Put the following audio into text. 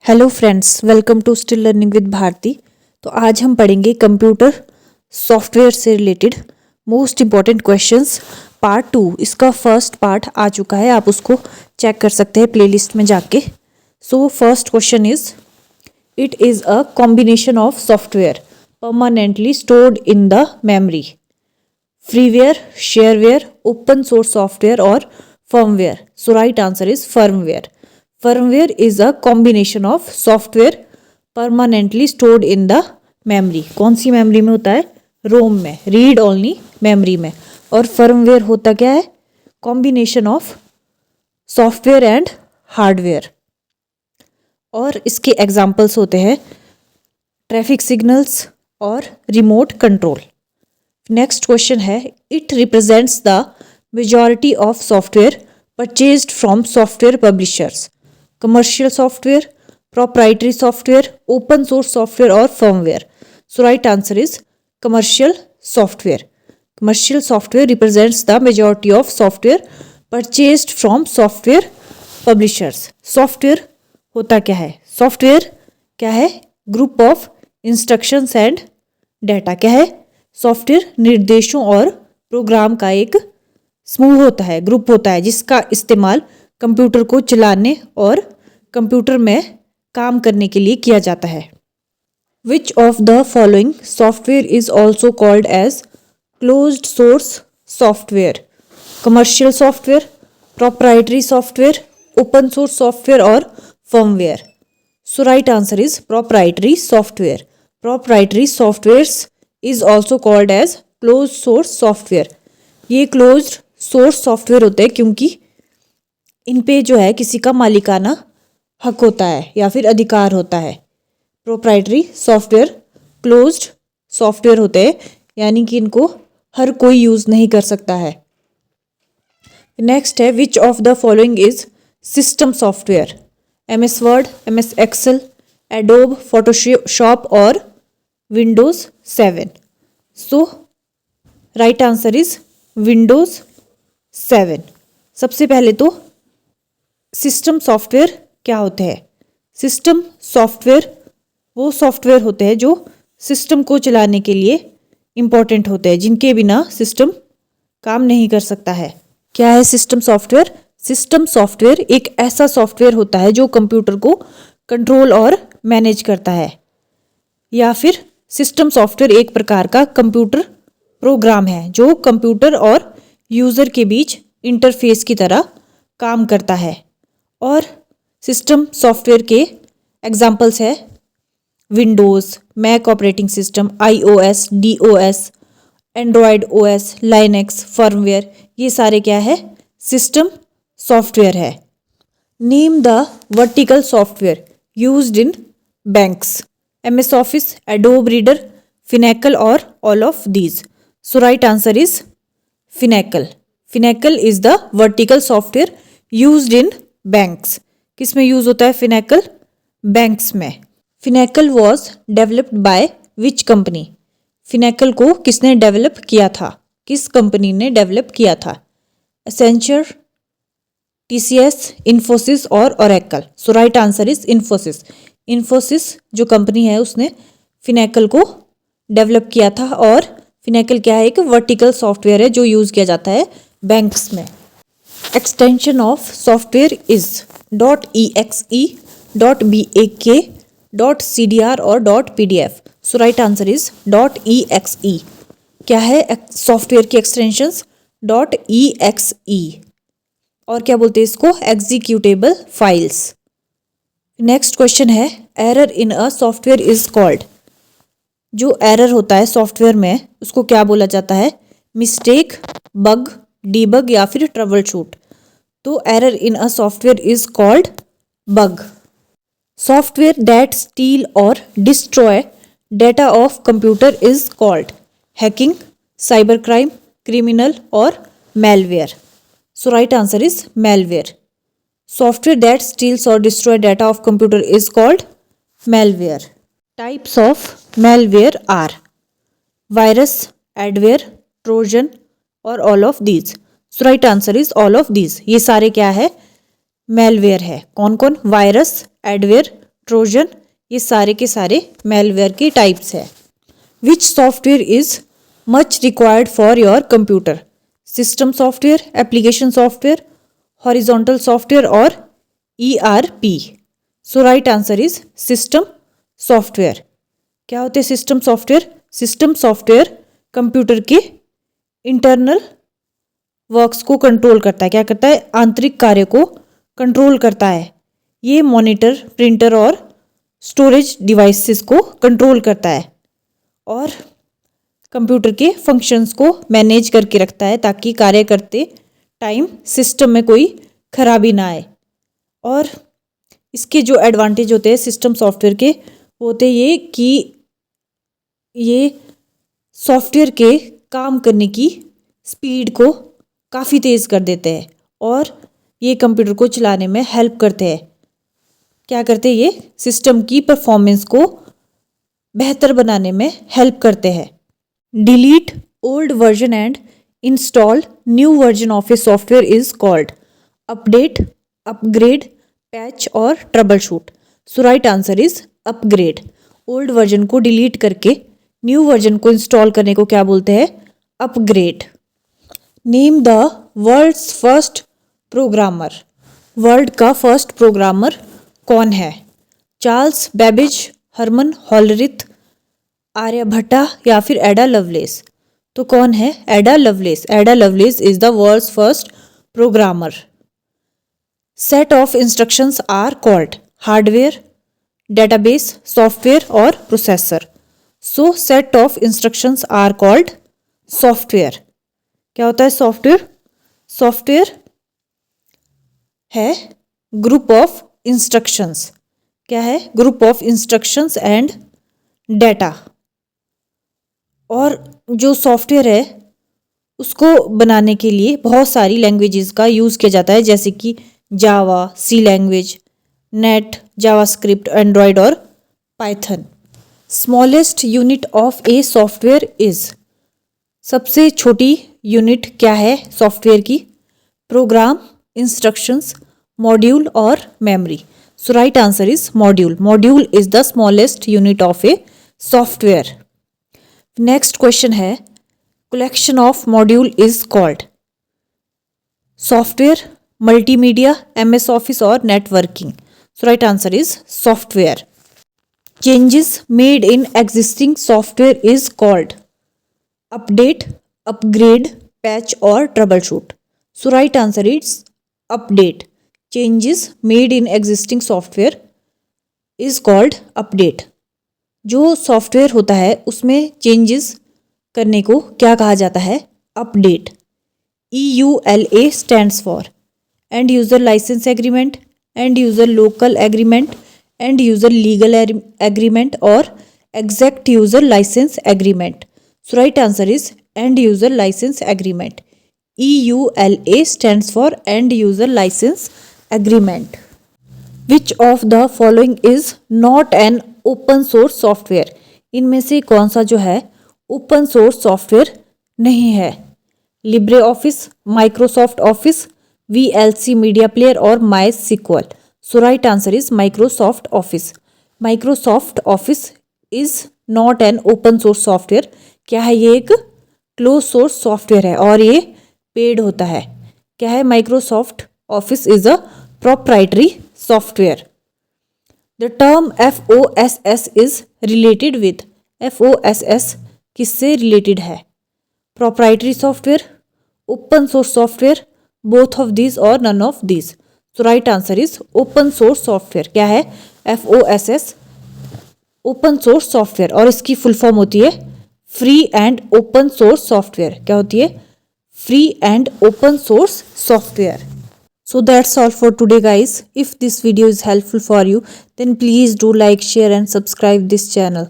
Hello friends, welcome to still learning with Bharti. तो आज हम पढ़ेंगे कंप्यूटर सॉफ्टवेयर से related most important questions part 2। इसका फर्स्ट पार्ट आ चुका है, आप उसको चेक कर सकते हैं प्लेलिस्ट में जाके। So first question is, it is a combination of software permanently stored in the memory, freeware, shareware, open source software और firmware. So right answer is firmware. Firmware is a combination of software permanently stored in the memory. कौन सी memory में होता है? रोम में, read only memory में। और firmware होता क्या है? Combination of software and hardware. और इसके एग्जाम्पल्स होते हैं ट्रैफिक सिग्नल्स और रिमोट कंट्रोल। नेक्स्ट क्वेश्चन है, it represents the majority of software purchased from software publishers, commercial software, proprietary software, open source software or firmware. So right answer is commercial software. Commercial software represents the majority of software purchased from software publishers. Software होता क्या है? Software क्या है? Group of instructions and data. क्या है? Software निर्देशों और programme का एक समूह होता है, ग्रुप होता है, जिसका इस्तेमाल कंप्यूटर को चलाने और कंप्यूटर में काम करने के लिए किया जाता है। Which of the following software is also called as closed source software? Commercial software, proprietary software, open source software और firmware. So right answer is proprietary software. Proprietary softwares is also called as closed source software. ये closed source software होते हैं क्योंकि इन पे जो है किसी का मालिकाना हक होता है या फिर अधिकार होता है. प्रोप्राइटरी सॉफ्टवेयर क्लोज्ड सॉफ्टवेयर होते हैं, यानी कि इनको हर कोई यूज़ नहीं कर सकता है. नेक्स्ट है, which of the following is system software? MS Word, MS Excel, Adobe Photoshop और Windows 7. So right answer is Windows 7. सबसे पहले तो सिस्टम सॉफ्टवेयर क्या होते हैं? सिस्टम सॉफ्टवेयर वो सॉफ्टवेयर होते हैं जो सिस्टम को चलाने के लिए इम्पॉर्टेंट होते हैं, जिनके बिना सिस्टम काम नहीं कर सकता है. क्या है सिस्टम सॉफ्टवेयर? सिस्टम सॉफ्टवेयर एक ऐसा सॉफ्टवेयर होता है जो कंप्यूटर को कंट्रोल और मैनेज करता है, या फिर सिस्टम सॉफ्टवेयर एक प्रकार का कंप्यूटर प्रोग्राम है जो कंप्यूटर और यूज़र के बीच इंटरफेस की तरह काम करता है. और सिस्टम सॉफ्टवेयर के एग्जाम्पल्स है Windows, Mac operating system, iOS, DOS, Android OS, Linux, firmware. ये सारे क्या है? सिस्टम सॉफ्टवेयर है. Name the vertical software used in banks? MS Office, Adobe Reader, Finacle और all of these. So right answer is Finacle. Finacle is the vertical software used in banks. किस में use होता है Finacle? Banks में. Finacle was developed by which company? Finacle को किसने develop किया था? किस कंपनी ने डेवलप किया था? एसेंचर, TCS, इन्फोसिस और Oracle. So right answer is Infosys. Infosys जो कंपनी है उसने फिनेकल को डेवलप किया था. और फिनेकल क्या है? एक वर्टिकल सॉफ्टवेयर है जो यूज किया जाता है बैंक्स में. Extension of software is .exe, .bak, .cdr और .pdf. So right answer is .exe. क्या है सॉफ्टवेयर की एक्सटेंशंस? .exe. और क्या बोलते हैं इसको? Executable files. नेक्स्ट क्वेश्चन है, error in a software is called? जो एरर होता है सॉफ्टवेयर में उसको क्या बोला जाता है? मिस्टेक, बग, डीबग या फिर trouble shoot error in a software is called bug. Software that steal और destroy data of computer is called? Hacking, cyber crime, criminal और malware. So right answer is malware. Software that steals or destroy data of computer is called malware. Types of malware are virus, adware, trojan और all of these. So right answer is all of these. ये सारे क्या है? malware है. कौन कौन? Virus, adware, Trojan, ये सारे के सारे मेलवेयर के टाइप्स है। विच software is much required for your computer? System software, application software, horizontal software और ERP। So right answer is system software. क्या होते हैं system software? System software computer के इंटरनल वर्क्स को कंट्रोल करता है। क्या करता है? आंतरिक कार्य को कंट्रोल करता है। ये मॉनिटर, प्रिंटर और स्टोरेज डिवाइसेस को कंट्रोल करता है और कंप्यूटर के फंक्शंस को मैनेज करके रखता है ताकि कार्य करते टाइम सिस्टम में कोई खराबी ना आए। और इसके जो एडवांटेज होते हैं सिस्टम सॉफ्टवेयर के, वो होते ये कि ये सॉफ्टवेयर के काम करने की स्पीड को काफ़ी तेज़ कर देते हैं और ये कंप्यूटर को चलाने में हेल्प करते हैं। क्या करते हैं? ये सिस्टम की परफॉर्मेंस को बेहतर बनाने में हेल्प करते हैं। Delete old version and install new version of a software is called update, upgrade, patch और troubleshoot. So right answer is upgrade. Old version को डिलीट करके न्यू वर्जन को इंस्टॉल करने को क्या बोलते हैं? Upgrade. Name the world's first programmer. World का फर्स्ट प्रोग्रामर कौन है? Charles Babbage, Herman Hollerith, Aryabhata या फिर एडा लवलेस? तो कौन है? Ada Lovelace. Ada Lovelace is the world's first programmer. Set of instructions are called hardware, database, software और processor. So set of instructions are called software. क्या होता है सॉफ्टवेयर? सॉफ्टवेयर है ग्रुप ऑफ इंस्ट्रक्शंस। क्या है? Group of instructions and data. और जो software है उसको बनाने के लिए बहुत सारी लैंग्वेजेस का यूज़ किया जाता है, जैसे कि Java, C language, net, JavaScript, Android और Python. Smallest unit of a software is. सबसे छोटी यूनिट क्या है सॉफ्टवेयर की? प्रोग्राम, इंस्ट्रक्शंस, मॉड्यूल और memory. So right answer is module. Module is the smallest unit of a software. Next question है collection of module is called software, multimedia, MS Office और networking. So right answer is software. Changes made in existing software is called update, upgrade, patch और troubleshoot. So right answer is update. Changes made in existing software is called update. जो software होता है उसमें changes करने को क्या कहा जाता है? Update. EULA stands for end user licence agreement, end user local agreement, end user legal agreement और exact user licence agreement. So right answer is end user licence agreement. EULA stands for end user licence agreement. Which of the following is not an open source software? इनमें से कौन सा जो है open source software नहीं है? Libre Office, Microsoft Office, VLC media player और MySQL. So right answer is Microsoft Office. Microsoft Office is not an open source software. क्या है? ये एक क्लोज सोर्स सॉफ्टवेयर है और ये पेड होता है। क्या है? Microsoft Office is a proprietary software. The term FOSS is related with. FOSS किससे रिलेटेड है? Proprietary software, open source software, both of these और none of these. So right answer is open source software. क्या है? FOSS open source software और इसकी full form होती है free and open source software. क्या होती है? Free and open source software. So that's all for today guys. If this video is helpful for you, then please do like, share and subscribe this channel.